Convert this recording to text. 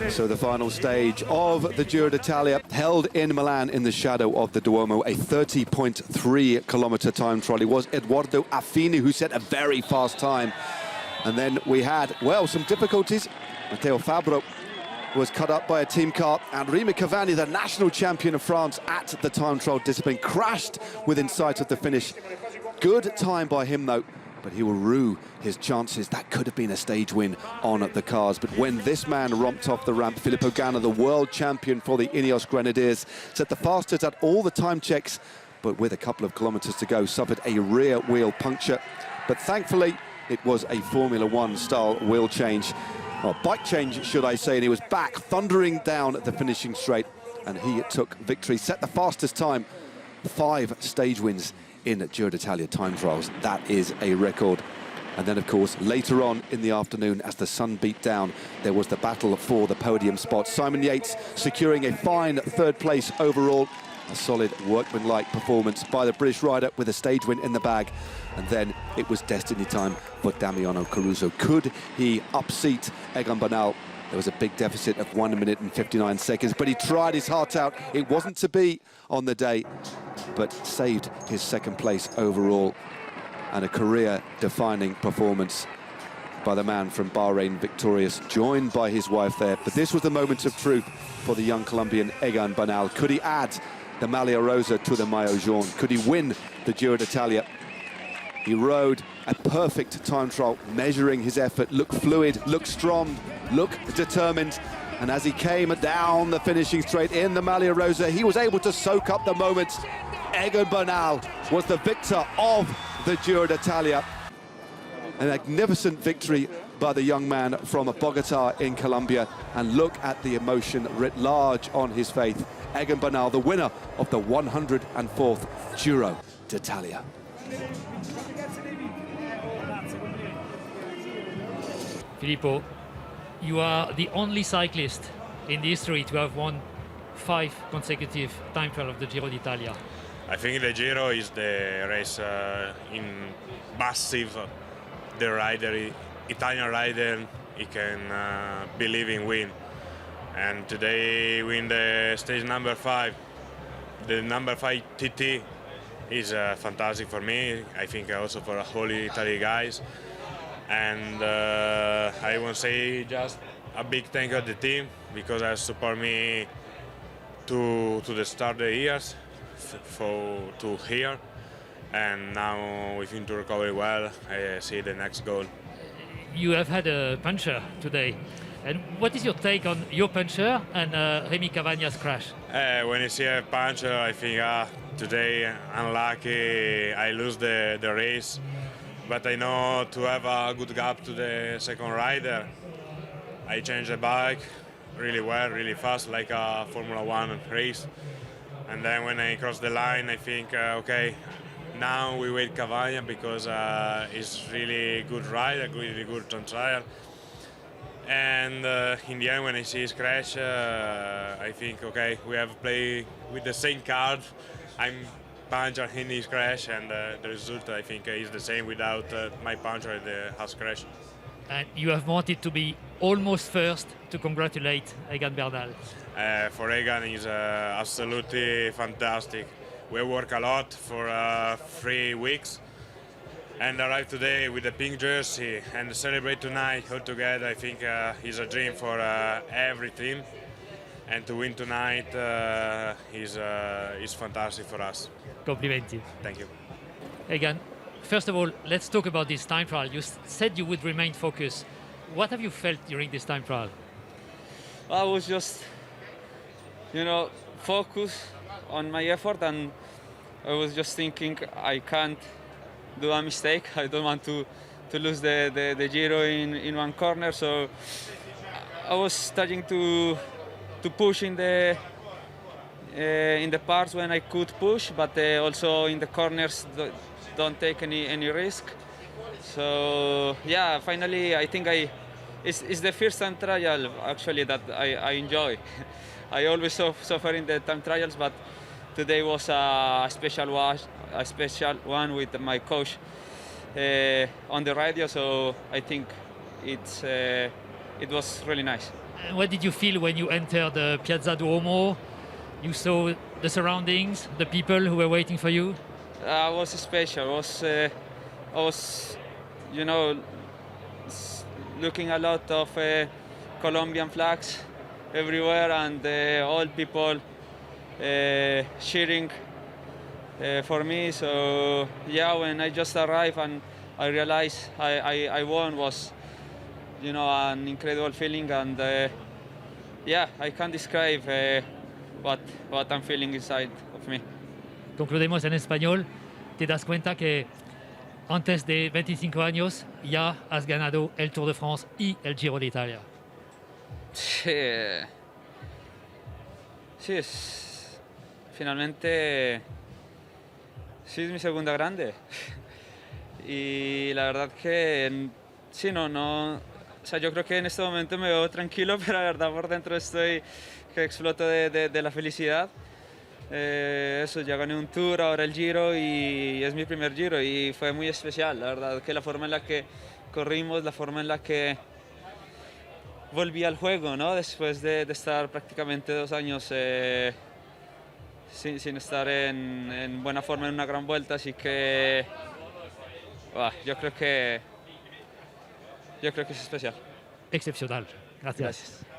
So the final stage of the Giro d'Italia, held in Milan in the shadow of the Duomo, a 30.3-kilometer time trial. It was Edoardo Affini who set a very fast time. And then we had, well, some difficulties. Matteo Fabro was cut up by a team car, and Remy Cavani, the national champion of France at the time trial discipline, crashed within sight of the finish. Good time by him, though, but he will rue his chances. That could have been a stage win on the cars. But when this man romped off the ramp, Filippo Ganna, the world champion for the INEOS Grenadiers, set the fastest at all the time checks, but with a couple of kilometers to go, suffered a rear wheel puncture. But thankfully, it was a Formula One style wheel change, or bike change, should I say, and he was back thundering down at the finishing straight, and he took victory, set the fastest time, 5 stage wins in Giro d'Italia time trials. That is a record. And then, of course, later on in the afternoon, as the sun beat down, there was the battle for the podium spot. Simon Yates securing a fine 3rd place overall. A solid workmanlike performance by the British rider with a stage win in the bag. And then it was destiny time for Damiano Caruso. Could he upseat Egan Bernal? There was a big deficit of 1 minute and 59 seconds, but he tried his heart out. It wasn't to be on the day, but saved his 2nd place overall. And a career-defining performance by the man from Bahrain, victorious, joined by his wife there. But this was the moment of truth for the young Colombian Egan Bernal. Could he add the Maglia Rosa to the Maillot Jaune? Could he win the Giro d'Italia? He rode a perfect time trial, measuring his effort, looked fluid, looked strong, looked determined. And as he came down the finishing straight in the Maglia Rosa, he was able to soak up the moment. Egan Bernal was the victor of the Giro d'Italia. A magnificent victory by the young man from Bogota in Colombia. And look at the emotion writ large on his face. Egan Bernal, the winner of the 104th Giro d'Italia. Filippo, you are the only cyclist in the history to have won 5 consecutive time trial of the Giro d'Italia. I think the Giro is the race in massive. The rider, Italian rider, he can believe in win. And today win the stage number 5. The number 5 TT is fantastic for me. I think also for all Italy guys. And I want to say just a big thank you to the team, because they support me to the start of the years to here. And now we think to recover well. I see the next goal. You have had a puncture today. And what is your take on your puncture and Remy Cavagna's crash? When you see a puncture, I think today unlucky I lose the race. But I know to have a good gap to the second rider. I changed the bike really well, really fast, like a Formula One race. And then when I cross the line, I think, okay, now we wait Cavagna, because he's really good rider, really good time trial. And in the end, when I see his crash, I think, okay, we have played with the same card. I'm puncher in his crash, and the result, I think, is the same without my puncher has crashed. And you have wanted to be almost first to congratulate Egan Bernal. For Egan, he's absolutely fantastic. We work a lot for 3 weeks and arrive today with the pink jersey and celebrate tonight all together. I think is a dream for every team, and to win tonight is fantastic for us. Complimenti. Thank you. Egan, first of all, let's talk about this time trial. You said you would remain focused. What have you felt during this time trial? I was just, focused on my effort, and I was just thinking I can't do a mistake. I don't want to lose the Giro in one corner, so I was starting to push in the parts when I could push, but also in the corners don't take any risk. So yeah, finally I think it's the first time trial actually that I enjoy. I always suffer in the time trials, but today was a special one with my coach on the radio. So I think it was really nice. What did you feel when you entered the Piazza Duomo? You saw the surroundings, the people who were waiting for you? It was special. I was, you know, looking a lot of Colombian flags everywhere, and all people cheering for me. So yeah, when I just arrived and I realized I won, was, you know, an incredible feeling, and yeah, I can't describe what I'm feeling inside of me. Concludemos en español. Te das cuenta que antes de 25 años ya has ganado el Tour de France y el Giro de Italia. Sí, sí, finalmente sí es mi segunda grande. Y la verdad que sí, o sea, yo creo que en este momento me veo tranquilo, pero la verdad por dentro estoy que exploto de la felicidad. Eso, ya gané un Tour, ahora el Giro, y es mi primer Giro y fue muy especial. La verdad que la forma en la que corrimos, la forma en la que volví al juego, ¿no? Después de estar prácticamente 2 años sin estar en buena forma en una gran vuelta, así que yo creo que es especial. Excepcional. Gracias. Gracias.